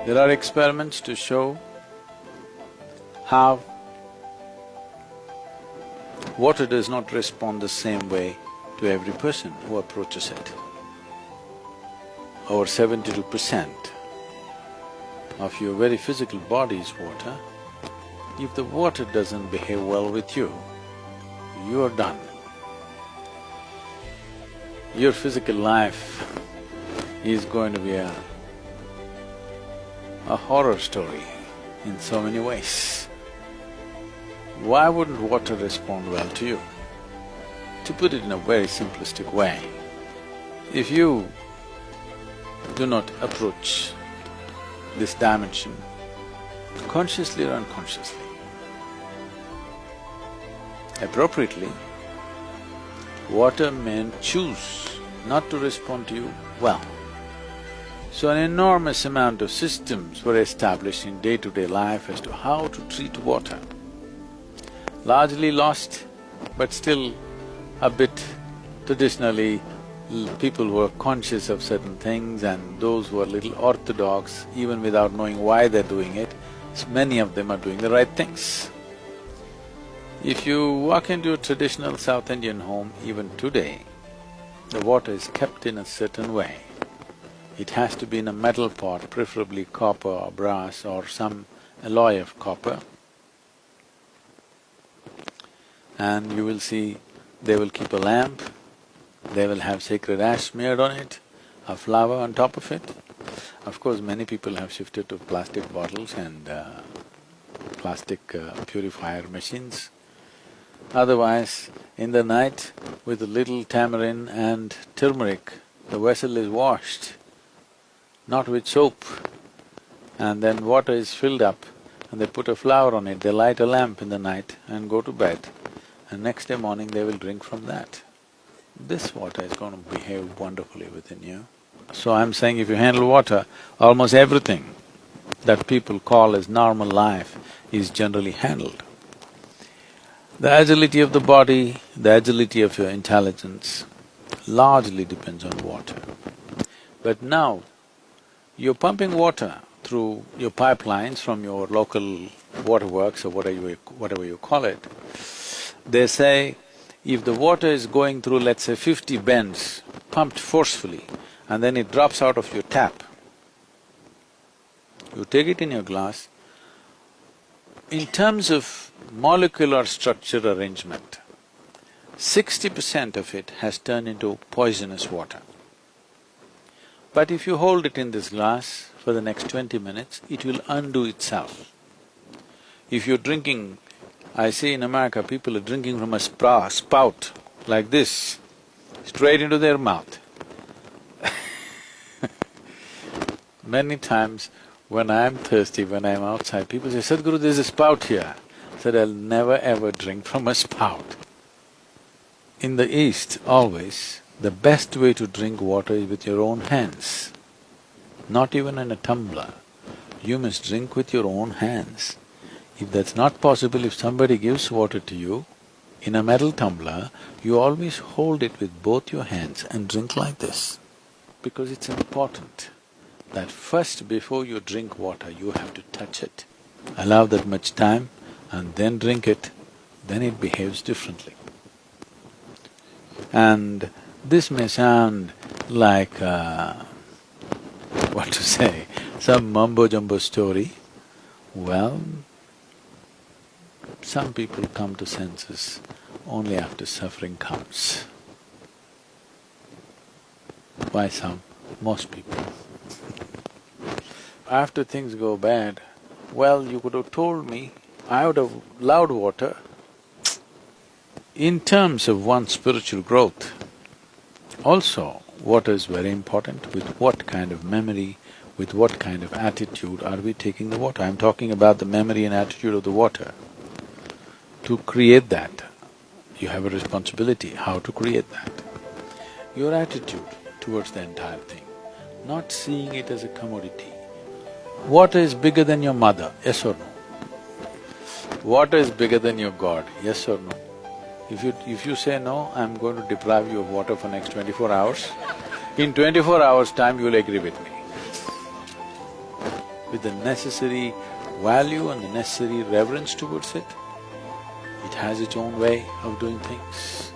There are experiments to show how water does not respond the same way to every person who approaches it. Over 72% of your very physical body is water. If the water doesn't behave well with you, you are done. Your physical life is going to be a horror story in so many ways. Why wouldn't water respond well to you? To put it in a very simplistic way, if you do not approach this dimension consciously or unconsciously, appropriately, water may choose not to respond to you well. So an enormous amount of systems were established in day-to-day life as to how to treat water. Largely lost, but still a bit traditionally, people were conscious of certain things, and those who are little orthodox, even without knowing why they're doing it, many of them are doing the right things. If you walk into a traditional South Indian home, even today, the water is kept in a certain way. It has to be in a metal pot, preferably copper or brass or some alloy of copper. And you will see they will keep a lamp, they will have sacred ash smeared on it, a flower on top of it. Of course, many people have shifted to plastic bottles and plastic purifier machines. Otherwise, in the night, with a little tamarind and turmeric, the vessel is washed, not with soap, and then water is filled up and they put a flower on it, they light a lamp in the night and go to bed, and next day morning they will drink from that. This water is going to behave wonderfully within you. So I'm saying if you handle water, almost everything that people call as normal life is generally handled. The agility of the body, the agility of your intelligence largely depends on water. But now, you're pumping water through your pipelines from your local waterworks or whatever you call it. They say, if the water is going through, let's say 50 bends, pumped forcefully, and then it drops out of your tap, you take it in your glass, in terms of molecular structure arrangement, 60% of it has turned into poisonous water. But if you hold it in this glass for the next 20 minutes, it will undo itself. If you're drinking, I see in America people are drinking from a spout like this, straight into their mouth. Many times when I'm thirsty, when I'm outside, people say, Sadhguru, there's a spout here. I said, I'll never ever drink from a spout. In the East, always, the best way to drink water is with your own hands, not even in a tumbler. You must drink with your own hands. If that's not possible, if somebody gives water to you in a metal tumbler, you always hold it with both your hands and drink like this. Because it's important that first, before you drink water, you have to touch it. Allow that much time and then drink it, then it behaves differently. And this may sound like what to say, some mumbo-jumbo story. Well, some people come to senses only after suffering comes. Why some? Most people. After things go bad, well, you could have told me, I would have loved water. In terms of one's spiritual growth, also water is very important. With what kind of memory, with what kind of attitude are we taking the water? I'm talking about the memory and attitude of the water. To create that, you have a responsibility, how to create that. Your attitude towards the entire thing, not seeing it as a commodity. Water is bigger than your mother, yes or no? Water is bigger than your God, yes or no? If you say no, I'm going to deprive you of water for next 24 hours, in 24 hours' time you'll agree with me. With the necessary value and the necessary reverence towards it, it has its own way of doing things.